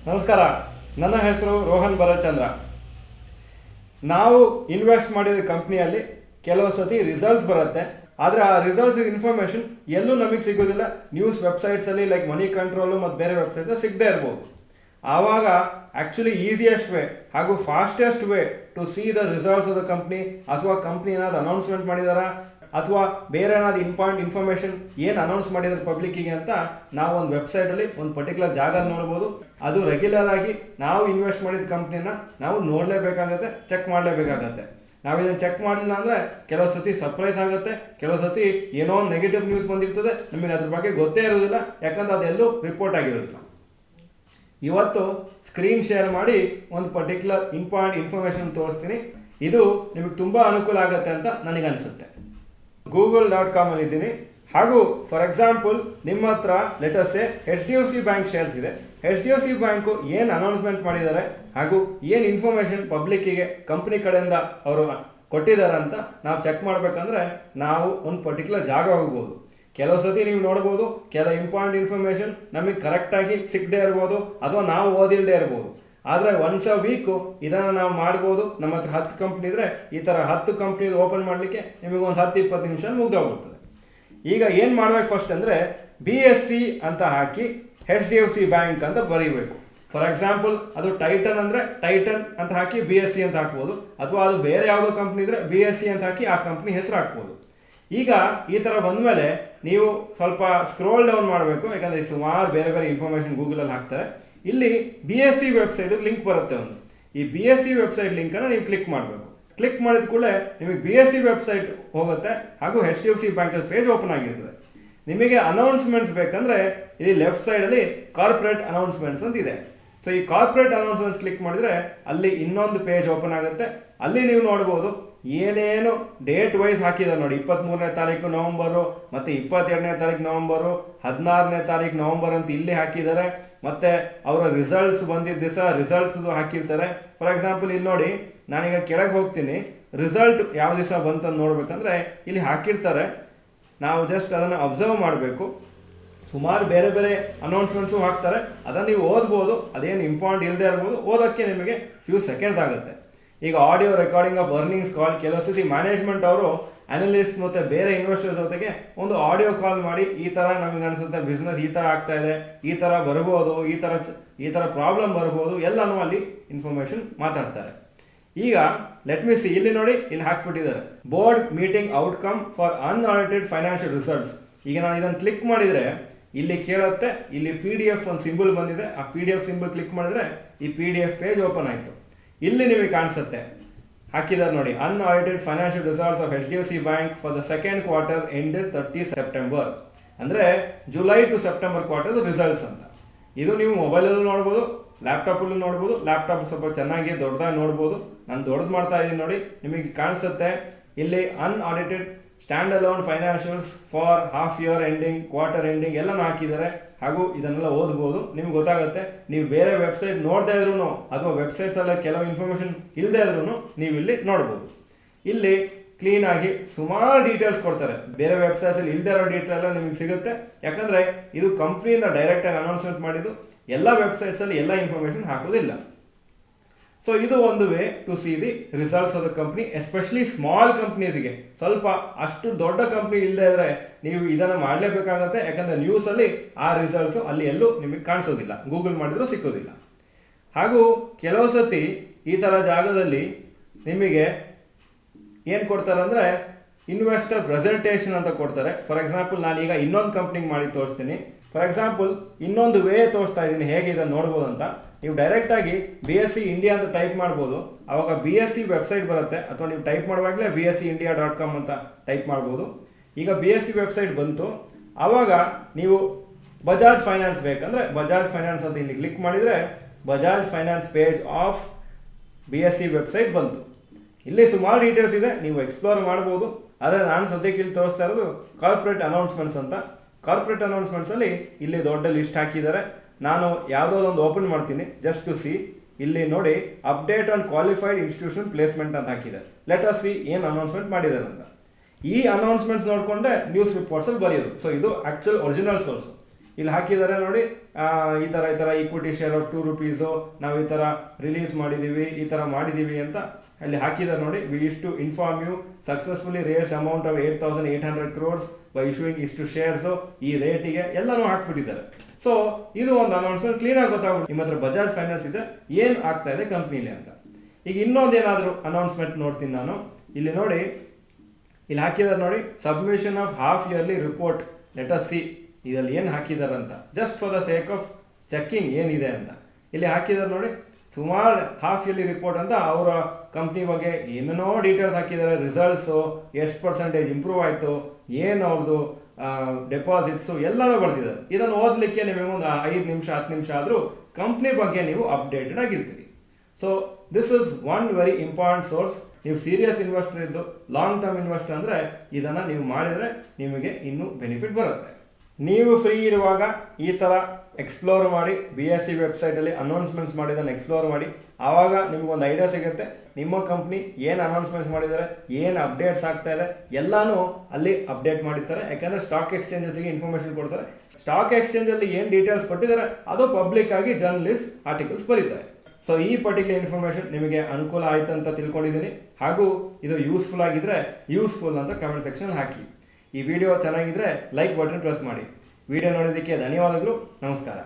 ನಮಸ್ಕಾರ, ನನ್ನ ಹೆಸರು ರೋಹನ್ ಭರತ್ಚಂದ್ರ. ನಾವು ಇನ್ವೆಸ್ಟ್ ಮಾಡಿದ ಕಂಪ್ನಿಯಲ್ಲಿ ಕೆಲವು ಸತಿ ರಿಸಲ್ಟ್ಸ್ ಬರುತ್ತೆ, ಆದರೆ ಆ ರಿಸಲ್ಟ್ಸ್ ಇನ್ಫಾರ್ಮೇಷನ್ ಎಲ್ಲೂ ನಮಗೆ ಸಿಗೋದಿಲ್ಲ. ನ್ಯೂಸ್ ವೆಬ್ಸೈಟ್ಸಲ್ಲಿ ಲೈಕ್ ಮನಿ ಕಂಟ್ರೋಲು ಮತ್ತು ಬೇರೆ ವೆಬ್ಸೈಟ್ಸ್ ಸಿಗದೇ ಇರ್ಬೋದು. ಆವಾಗ ಆ್ಯಕ್ಚುಲಿ ಈಸಿಯೆಸ್ಟ್ ವೇ ಹಾಗೂ fastest way to see the results of the company, ಅಥವಾ ಕಂಪ್ನಿ ಏನಾದ್ರು ಅನೌನ್ಸ್ಮೆಂಟ್ ಮಾಡಿದಾರಾ ಅಥವಾ ಬೇರೆ ಏನಾದ್ರು ಇಂಪಾರ್ಟೆಂಟ್ ಇನ್ಫಾರ್ಮೇಷನ್ ಏನು ಅನೌನ್ಸ್ ಮಾಡಿದ್ದಾರೆ ಪಬ್ಲಿಕ್ಕಿಗೆ ಅಂತ ನಾವು ಒಂದು ವೆಬ್ಸೈಟಲ್ಲಿ ಒಂದು ಪರ್ಟಿಕ್ಯುಲರ್ ಜಾಗ ನೋಡ್ಬೋದು. ಅದು ರೆಗ್ಯುಲರ್ ಆಗಿ ನಾವು ಇನ್ವೆಸ್ಟ್ ಮಾಡಿದ ಕಂಪ್ನಿನ ನಾವು ನೋಡಲೇಬೇಕಾಗತ್ತೆ, ಚೆಕ್ ಮಾಡಲೇಬೇಕಾಗತ್ತೆ. ನಾವು ಇದನ್ನು ಚೆಕ್ ಮಾಡಲಿಲ್ಲ ಅಂದರೆ ಕೆಲವು ಸತಿ ಸರ್ಪ್ರೈಸ್ ಆಗುತ್ತೆ, ಕೆಲವು ಸತಿ ಏನೋ ಒಂದು ನೆಗೆಟಿವ್ ನ್ಯೂಸ್ ಬಂದಿರ್ತದೆ, ನಮಗೆ ಅದ್ರ ಬಗ್ಗೆ ಗೊತ್ತೇ ಇರೋದಿಲ್ಲ, ಯಾಕಂದ್ರೆ ಅದೆಲ್ಲೂ ರಿಪೋರ್ಟ್ ಆಗಿರೋದಿಲ್ಲ. ಇವತ್ತು ಸ್ಕ್ರೀನ್ ಶೇರ್ ಮಾಡಿ ಒಂದು ಪರ್ಟಿಕ್ಯುಲರ್ ಇಂಪಾರ್ಟೆಂಟ್ ಇನ್ಫಾರ್ಮೇಷನ್ ತೋರಿಸ್ತೀನಿ. ಇದು ನಿಮಗೆ ತುಂಬ ಅನುಕೂಲ ಆಗುತ್ತೆ ಅಂತ ನನಗನ್ಸುತ್ತೆ. google.com ಇದ್ದೀನಿ. ಹಾಗೂ ಫಾರ್ ಎಕ್ಸಾಂಪಲ್ ನಿಮ್ಮ ಹತ್ರ ಲೆಟರ್ಸೆ HDFC ಬ್ಯಾಂಕ್ ಶೇರ್ಸ್ ಇದೆ. HDFC ಬ್ಯಾಂಕು ಏನು ಅನೌನ್ಸ್ಮೆಂಟ್ ಮಾಡಿದ್ದಾರೆ ಹಾಗೂ ಏನು ಇನ್ಫಾರ್ಮೇಷನ್ ಪಬ್ಲಿಕ್ಕಿಗೆ ಕಂಪ್ನಿ ಕಡೆಯಿಂದ ಅವರು ಕೊಟ್ಟಿದ್ದಾರೆ ಅಂತ ನಾವು ಚೆಕ್ ಮಾಡಬೇಕಂದ್ರೆ ನಾವು ಒಂದು ಪರ್ಟಿಕ್ಯುಲರ್ ಜಾಗ ಹೋಗ್ಬೋದು. ಕೆಲವು ಸತಿ ನೀವು ನೋಡ್ಬೋದು, ಕೆಲವು ಇಂಪಾರ್ಟೆಂಟ್ ಇನ್ಫಾರ್ಮೇಷನ್ ನಮಗೆ ಕರೆಕ್ಟಾಗಿ ಸಿಗದೆ ಇರ್ಬೋದು ಅಥವಾ ನಾವು ಓದಿಲ್ಲದೆ ಇರ್ಬೋದು. ಆದರೆ ಒನ್ಸ್ ಅ ವೀಕು ಇದನ್ನು ನಾವು ಮಾಡ್ಬೋದು. ನಮ್ಮ ಹತ್ರ 10 ಕಂಪ್ನಿ ಇದ್ದರೆ ಈ ಥರ 10 ಕಂಪ್ನಿದು ಓಪನ್ ಮಾಡಲಿಕ್ಕೆ ನಿಮಗೆ ಒಂದು 10-20 ನಿಮಿಷ ಮುಗ್ದೋಗ್ಬಿಡ್ತದೆ. ಈಗ ಏನು ಮಾಡ್ಬೇಕು ಫಸ್ಟ್ ಅಂದರೆ BSC ಅಂತ ಹಾಕಿ HDFC ಬ್ಯಾಂಕ್ ಅಂತ ಬರೀಬೇಕು. ಫಾರ್ ಎಕ್ಸಾಂಪಲ್ ಅದು ಟೈಟನ್ ಅಂದರೆ ಟೈಟನ್ ಅಂತ ಹಾಕಿ BSC ಅಂತ ಹಾಕ್ಬೋದು, ಅಥವಾ ಅದು ಬೇರೆ ಯಾವುದೋ ಕಂಪ್ನಿ ಇದ್ದರೆ BSC ಅಂತ ಹಾಕಿ ಆ ಕಂಪ್ನಿ ಹೆಸರು ಹಾಕ್ಬೋದು. ಈಗ ಈ ಥರ ಬಂದಮೇಲೆ ನೀವು ಸ್ವಲ್ಪ ಸ್ಕ್ರೋಲ್ ಡೌನ್ ಮಾಡಬೇಕು, ಯಾಕಂದರೆ ಸುಮಾರು ಬೇರೆ ಬೇರೆ ಇನ್ಫಾರ್ಮೇಷನ್ ಗೂಗಲಲ್ಲಿ ಹಾಕ್ತಾರೆ. ಇಲ್ಲಿ BSC ವೆಬ್ಸೈಟ್ ಲಿಂಕ್ ಬರುತ್ತೆ ಒಂದು. ಈ BSC ವೆಬ್ಸೈಟ್ ಲಿಂಕನ್ನು ನೀವು ಕ್ಲಿಕ್ ಮಾಡಬೇಕು. ಕ್ಲಿಕ್ ಮಾಡಿದ ಕೂಡಲೇ ನಿಮಗೆ BSC ವೆಬ್ಸೈಟ್ ಹೋಗುತ್ತೆ ಹಾಗೂ HDFC ಬ್ಯಾಂಕ್ ಪೇಜ್ ಓಪನ್ ಆಗಿರ್ತದೆ. ನಿಮಗೆ ಅನೌನ್ಸ್ಮೆಂಟ್ಸ್ ಬೇಕಂದರೆ ಇಲ್ಲಿ ಲೆಫ್ಟ್ ಸೈಡಲ್ಲಿ ಕಾರ್ಪೊರೇಟ್ ಅನೌನ್ಸ್ಮೆಂಟ್ಸ್ ಅಂತ ಇದೆ. ಸೊ ಈ ಕಾರ್ಪೊರೇಟ್ ಅನೌನ್ಸ್ಮೆಂಟ್ಸ್ ಕ್ಲಿಕ್ ಮಾಡಿದರೆ ಅಲ್ಲಿ ಇನ್ನೊಂದು ಪೇಜ್ ಓಪನ್ ಆಗುತ್ತೆ. ಅಲ್ಲಿ ನೀವು ನೋಡ್ಬೋದು ಏನೇನು ಡೇಟ್ ವೈಸ್ ಹಾಕಿದ್ದಾರೆ ನೋಡಿ. 23ನೇ ತಾರೀಕು ನವಂಬರು, ಮತ್ತು 22ನೇ ತಾರೀಕು ನವಂಬರು, 16ನೇ ತಾರೀಕು ನವಂಬರ್ ಅಂತ ಇಲ್ಲಿ ಹಾಕಿದ್ದಾರೆ. ಮತ್ತು ಅವರ ರಿಸಲ್ಟ್ಸ್ ಬಂದಿದ್ದ ದಿವಸ ರಿಸಲ್ಟ್ಸ್ದು ಹಾಕಿರ್ತಾರೆ. ಫಾರ್ ಎಕ್ಸಾಂಪಲ್ ಇಲ್ಲಿ ನೋಡಿ, ನಾನೀಗ ಕೆಳಗೆ ಹೋಗ್ತೀನಿ, ರಿಸಲ್ಟ್ ಯಾವ ದಿವಸ ಬಂತಂದು ನೋಡ್ಬೇಕಂದ್ರೆ ಇಲ್ಲಿ ಹಾಕಿರ್ತಾರೆ. ನಾವು ಜಸ್ಟ್ ಅದನ್ನು ಅಬ್ಸರ್ವ್ ಮಾಡಬೇಕು. ಸುಮಾರು ಬೇರೆ ಬೇರೆ ಅನೌನ್ಸ್ಮೆಂಟ್ಸು ಹಾಕ್ತಾರೆ, ಅದನ್ನು ನೀವು ಓದ್ಬೋದು. ಅದೇನು ಇಂಪಾರ್ಟೆಂಟ್ ಇಲ್ಲದೆ ಇರ್ಬೋದು, ಓದೋಕ್ಕೆ ನಿಮಗೆ ಫ್ಯೂ ಸೆಕೆಂಡ್ಸ್ ಆಗುತ್ತೆ. ಈಗ ಆಡಿಯೋ ರೆಕಾರ್ಡಿಂಗ್ ಆಫ್ ಅರ್ನಿಂಗ್ಸ್ ಕಾಲ್, ಕೆಲವು ಸತಿ ಮ್ಯಾನೇಜ್ಮೆಂಟ್ ಅವರು ಅನಲಿಸ್ಟ್ ಮತ್ತು ಬೇರೆ ಇನ್ವೆಸ್ಟರ್ಸ್ ಜೊತೆಗೆ ಒಂದು ಆಡಿಯೋ ಕಾಲ್ ಮಾಡಿ ಈ ಥರ ನಮಗೆ ಅನಿಸುತ್ತೆ ಬಿಸ್ನೆಸ್ ಈ ಥರ ಆಗ್ತಾ ಇದೆ, ಈ ಥರ ಬರ್ಬೋದು, ಈ ಥರ ಪ್ರಾಬ್ಲಮ್ ಬರ್ಬೋದು, ಎಲ್ಲನೂ ಅಲ್ಲಿ ಇನ್ಫಾರ್ಮೇಷನ್ ಮಾತಾಡ್ತಾರೆ. ಈಗ ಲೆಟ್ ಮಿ ಸಿ, ಇಲ್ಲಿ ನೋಡಿ, ಇಲ್ಲಿ ಹಾಕ್ಬಿಟ್ಟಿದ್ದಾರೆ board meeting outcome for unaudited financial results. ಈಗ ನಾನು ಇದನ್ನು ಕ್ಲಿಕ್ ಮಾಡಿದರೆ ಇಲ್ಲಿ ಕೇಳುತ್ತೆ, ಇಲ್ಲಿ PDF ಒಂದು ಸಿಂಬಲ್ ಬಂದಿದೆ. ಆ PDF ಸಿಂಬಲ್ ಕ್ಲಿಕ್ ಮಾಡಿದರೆ ಈ PDF ಪೇಜ್ ಓಪನ್ ಆಯಿತು. ಇಲ್ಲಿ ನಿಮಗೆ ಕಾಣಿಸುತ್ತೆ ಹಾಕಿದ್ದಾರೆ ನೋಡಿ, unaudited financial results of HDFC bank for the second quarter ended 30 September. ಅಂದರೆ ಜುಲೈ ಟು ಸೆಪ್ಟೆಂಬರ್ ಕ್ವಾರ್ಟರ್ದು ರಿಸಲ್ಟ್ಸ್ ಅಂತ. ಇದು ನೀವು ಮೊಬೈಲಲ್ಲೂ ನೋಡ್ಬೋದು, ಲ್ಯಾಪ್ಟಾಪಲ್ಲೂ ನೋಡ್ಬೋದು. ಲ್ಯಾಪ್ಟಾಪ್ ಸ್ವಲ್ಪ ಚೆನ್ನಾಗಿ ದೊಡ್ಡದಾಗಿ ನೋಡ್ಬೋದು. ನಾನು ದೊಡ್ಡದು ಮಾಡ್ತಾ ಇದ್ದೀನಿ ನೋಡಿ, ನಿಮಗೆ ಕಾಣಿಸುತ್ತೆ ಇಲ್ಲಿ unaudited standalone financials for half year ending, quarter ending ಎಲ್ಲನೂ ಹಾಕಿದ್ದಾರೆ. ಹಾಗೂ ಇದನ್ನೆಲ್ಲ ಓದ್ಬೋದು, ನಿಮ್ಗೆ ಗೊತ್ತಾಗುತ್ತೆ. ನೀವು ಬೇರೆ ವೆಬ್ಸೈಟ್ ನೋಡ್ತಾ ಇದ್ರೂ ಅಥವಾ ವೆಬ್ಸೈಟ್ಸಲ್ಲ ಕೆಲವು ಇನ್ಫಾರ್ಮೇಷನ್ ಇಲ್ಲದೆ ಇದ್ರೂ ನೀವು ಇಲ್ಲಿ ನೋಡ್ಬೋದು. ಇಲ್ಲಿ ಕ್ಲೀನಾಗಿ ಸುಮಾರು ಡೀಟೇಲ್ಸ್ ಕೊಡ್ತಾರೆ. ಬೇರೆ ವೆಬ್ಸೈಟ್ಸಲ್ಲಿ ಇಲ್ಲದೆ ಇರೋ ಡೀಟೇಲ್ ಎಲ್ಲ ನಿಮಗೆ ಸಿಗುತ್ತೆ, ಯಾಕಂದರೆ ಇದು ಕಂಪ್ನಿಯಿಂದ ಡೈರೆಕ್ಟಾಗಿ ಅನೌನ್ಸ್ಮೆಂಟ್ ಮಾಡಿದ್ದು. ಎಲ್ಲ ವೆಬ್ಸೈಟ್ಸಲ್ಲಿ ಎಲ್ಲ ಇನ್ಫಾರ್ಮೇಷನ್ ಹಾಕೋದಿಲ್ಲ. ಸೊ ಇದು ಒಂದು way to see the results of the company, especially small ಕಂಪ್ನೀಸ್ಗೆ. ಸ್ವಲ್ಪ ಅಷ್ಟು ದೊಡ್ಡ ಕಂಪ್ನಿ ಇಲ್ಲದೆ ಇದ್ದರೆ ನೀವು ಇದನ್ನು ಮಾಡಲೇಬೇಕಾಗತ್ತೆ, ಯಾಕಂದರೆ ನ್ಯೂಸಲ್ಲಿ ಆ ರಿಸಲ್ಟ್ಸು ಅಲ್ಲಿ ಎಲ್ಲೂ ನಿಮಗೆ ಕಾಣಿಸೋದಿಲ್ಲ, ಗೂಗಲ್ ಮಾಡಿದರೂ ಸಿಕ್ಕೋದಿಲ್ಲ. ಹಾಗೂ ಕೆಲವು ಸತಿ ಈ ಥರ ಜಾಗದಲ್ಲಿ ನಿಮಗೆ ಏನು ಕೊಡ್ತಾರೆ ಅಂದರೆ ಇನ್ವೆಸ್ಟರ್ ಪ್ರೆಸೆಂಟೇಷನ್ ಅಂತ ಕೊಡ್ತಾರೆ. ಫಾರ್ ಎಕ್ಸಾಂಪಲ್ ನಾನೀಗ ಇನ್ನೊಂದು ಕಂಪ್ನಿಗೆ ಮಾಡಿ ತೋರಿಸ್ತೀನಿ. ಫಾರ್ ಎಕ್ಸಾಂಪಲ್ ಇನ್ನೊಂದು ವೇ ತೋರಿಸ್ತಾ ಇದ್ದೀನಿ ಹೇಗೆ ಇದನ್ನು ನೋಡ್ಬೋದು ಅಂತ. ನೀವು ಡೈರೆಕ್ಟಾಗಿ BSC ಇಂಡಿಯಾ ಅಂತ ಟೈಪ್ ಮಾಡ್ಬೋದು, ಆವಾಗ BSC ವೆಬ್ಸೈಟ್ ಬರುತ್ತೆ. ಅಥವಾ ನೀವು ಟೈಪ್ ಮಾಡುವಾಗಲೇ BScindia.com ಅಂತ ಟೈಪ್ ಮಾಡ್ಬೋದು. ಈಗ BSC ವೆಬ್ಸೈಟ್ ಬಂತು, ಆವಾಗ ನೀವು ಬಜಾಜ್ ಫೈನಾನ್ಸ್ ಬೇಕಂದರೆ ಬಜಾಜ್ ಫೈನಾನ್ಸ್ ಅಂತ ಇಲ್ಲಿ ಕ್ಲಿಕ್ ಮಾಡಿದರೆ Bajaj finance page of BSC website ಬಂತು. ಇಲ್ಲಿ ಸುಮಾರು ಡೀಟೇಲ್ಸ್ ಇದೆ, ನೀವು ಎಕ್ಸ್ಪ್ಲೋರ್ ಮಾಡ್ಬೋದು. ಆದರೆ ನಾನು ಸದ್ಯಕ್ಕೆ ಇಲ್ಲಿ ತೋರಿಸ್ತಾ ಇರೋದು ಕಾರ್ಪೊರೇಟ್ ಅನೌನ್ಸ್ಮೆಂಟ್ಸ್ ಅಂತ. ಕಾರ್ಪೊರೇಟ್ ಅನೌನ್ಸ್ಮೆಂಟ್ಸಲ್ಲಿ ಇಲ್ಲಿ ದೊಡ್ಡ ಲಿಸ್ಟ್ ಹಾಕಿದ್ದಾರೆ. ನಾನು ಯಾವುದೋ ಒಂದು ಓಪನ್ ಮಾಡ್ತೀನಿ ಜಸ್ಟ್ ಟು ಸಿ. ಇಲ್ಲಿ ನೋಡಿ, update on qualified institution placement ಅಂತ ಹಾಕಿದೆ. ಲೆಟ್ ಅಸ್ ಸಿ ಏನು ಅನೌನ್ಸ್ಮೆಂಟ್ ಮಾಡಿದ್ದಾರೆ ಅಂತ. ಈ ಅನೌನ್ಸ್ಮೆಂಟ್ಸ್ ನೋಡಿಕೊಂಡೆ ನ್ಯೂಸ್ ರಿಪೋರ್ಟ್ಸಲ್ಲಿ ಬರೆಯೋದು. ಸೊ ಇದು ಆ್ಯಕ್ಚುಲ್ ಒರಿಜಿನಲ್ ಸೋರ್ಸ್. ಇಲ್ಲಿ ಹಾಕಿದ್ದಾರೆ ನೋಡಿ, ಈ ಥರ ಈಕ್ವಿಟಿ ಶೇರ್ ಆಫ್ 2 ರೂಪೀಸು ನಾವು ಈ ಥರ ರಿಲೀಸ್ ಮಾಡಿದ್ದೀವಿ, ಈ ಥರ ಮಾಡಿದ್ದೀವಿ ಅಂತ ಅಲ್ಲಿ ಹಾಕಿದ್ದಾರೆ ನೋಡಿ. We is to inform you successfully raised amount of 8,800 crores by issuing ಇಷ್ಟು ಶೇರ್ಸು, ಈ ರೇಟಿಗೆ ಎಲ್ಲನೂ ಹಾಕ್ಬಿಟ್ಟಿದ್ದಾರೆ. ಸೊ ಇದು ಒಂದು ಅನೌನ್ಸ್ಮೆಂಟ್ ಕ್ಲೀನಾಗಿ ಗೊತ್ತಾಗ್ಬಿಟ್ಟು ನಿಮ್ಮ ಹತ್ರ ಬಜಾಜ್ ಫೈನಾನ್ಸ್ ಇದೆ, ಏನು ಆಗ್ತಾ ಇದೆ ಕಂಪ್ನಿಲಿ ಅಂತ. ಈಗ ಇನ್ನೊಂದೇನಾದರೂ ಅನೌನ್ಸ್ಮೆಂಟ್ ನೋಡ್ತೀನಿ ನಾನು. ಇಲ್ಲಿ ನೋಡಿ, ಇಲ್ಲಿ ಹಾಕಿದ್ದಾರೆ ನೋಡಿ, submission of half yearly report let us C. ಇದರಲ್ಲಿ ಏನು ಹಾಕಿದ್ದಾರೆ ಅಂತ, just for the sake of checking ಏನಿದೆ ಅಂತ ಇಲ್ಲಿ ಹಾಕಿದ್ದಾರೆ ನೋಡಿ. ಸುಮಾರು ಹಾಫ್ ಇಯರ್ಲಿ ರಿಪೋರ್ಟ್ ಅಂತ ಅವರ ಕಂಪ್ನಿ ಬಗ್ಗೆ ಏನೇನೋ ಡೀಟೇಲ್ಸ್ ಹಾಕಿದ್ದಾರೆ. ರಿಸಲ್ಟ್ಸು, ಎಷ್ಟು ಪರ್ಸೆಂಟೇಜ್ ಇಂಪ್ರೂವ್ ಆಯಿತು, ಏನು ಅವ್ರದ್ದು ಡೆಪಾಸಿಟ್ಸು ಎಲ್ಲನೂ ಬರ್ತಿದ್ದಾರೆ. ಇದನ್ನು ಓದಲಿಕ್ಕೆ ನಿಮಗೆ ಒಂದು 5 ನಿಮಿಷ 10 ನಿಮಿಷ ಆದರೂ ಕಂಪ್ನಿ ಬಗ್ಗೆ ನೀವು ಅಪ್ಡೇಟೆಡ್ ಆಗಿರ್ತೀರಿ. So this is one very important source. ನೀವು ಸೀರಿಯಸ್ ಇನ್ವೆಸ್ಟರ್ ಇದ್ದು ಲಾಂಗ್ ಟರ್ಮ್ ಇನ್ವೆಸ್ಟರ್ ಅಂದರೆ ಇದನ್ನು ನೀವು ಮಾಡಿದರೆ ನಿಮಗೆ ಇನ್ನೂ ಬೆನಿಫಿಟ್ ಬರುತ್ತೆ. ನೀವು ಫ್ರೀ ಇರುವಾಗ ಈ ಥರ ಎಕ್ಸ್ಪ್ಲೋರ್ ಮಾಡಿ, BSE ವೆಬ್ಸೈಟಲ್ಲಿ ಅನೌನ್ಸ್ಮೆಂಟ್ಸ್ ಮಾಡಿದ್ದನ್ನು ಎಕ್ಸ್ಪ್ಲೋರ್ ಮಾಡಿ. ಆವಾಗ ನಿಮಗೊಂದು ಐಡಿಯಾ ಸಿಗುತ್ತೆ ನಿಮ್ಮ ಕಂಪ್ನಿ ಏನು ಅನೌನ್ಸ್ಮೆಂಟ್ಸ್ ಮಾಡಿದ್ದಾರೆ, ಏನು ಅಪ್ಡೇಟ್ಸ್ ಆಗ್ತಾ ಇದೆ ಎಲ್ಲನೂ ಅಲ್ಲಿ ಅಪ್ಡೇಟ್ ಮಾಡಿರ್ತಾರೆ. ಯಾಕೆಂದರೆ ಸ್ಟಾಕ್ ಎಕ್ಸ್ಚೇಂಜಸ್ಗೆ ಇನ್ಫಾರ್ಮೇಷನ್ ಕೊಡ್ತಾರೆ. ಸ್ಟಾಕ್ ಎಕ್ಸ್ಚೇಂಜಲ್ಲಿ ಏನು ಡೀಟೇಲ್ಸ್ ಕೊಟ್ಟಿದ್ದಾರೆ ಅದು ಪಬ್ಲಿಕ್ ಆಗಿ ಜರ್ನಲಿಸ್ಟ್ ಆರ್ಟಿಕಲ್ಸ್ ಬರೀತಾರೆ. ಸೊ ಈ ಪರ್ಟಿಕ್ಯುಲರ್ ಇನ್ಫಾರ್ಮೇಷನ್ ನಿಮಗೆ ಅನುಕೂಲ ಆಯಿತು ಅಂತ ತಿಳ್ಕೊಂಡಿದ್ದೀನಿ. ಹಾಗೂ ಇದು ಯೂಸ್ಫುಲ್ ಆಗಿದ್ದರೆ ಯೂಸ್ಫುಲ್ ಅಂತ ಕಮೆಂಟ್ ಸೆಕ್ಷನ್ ಹಾಕಿ. ಈ ವಿಡಿಯೋ ಚೆನ್ನಾಗಿದ್ದರೆ ಲೈಕ್ ಬಟನ್ ಪ್ರೆಸ್ ಮಾಡಿ. ವಿಡಿಯೋ ನೋಡೋದಕ್ಕೆ ಧನ್ಯವಾದಗಳು. ನಮಸ್ಕಾರ.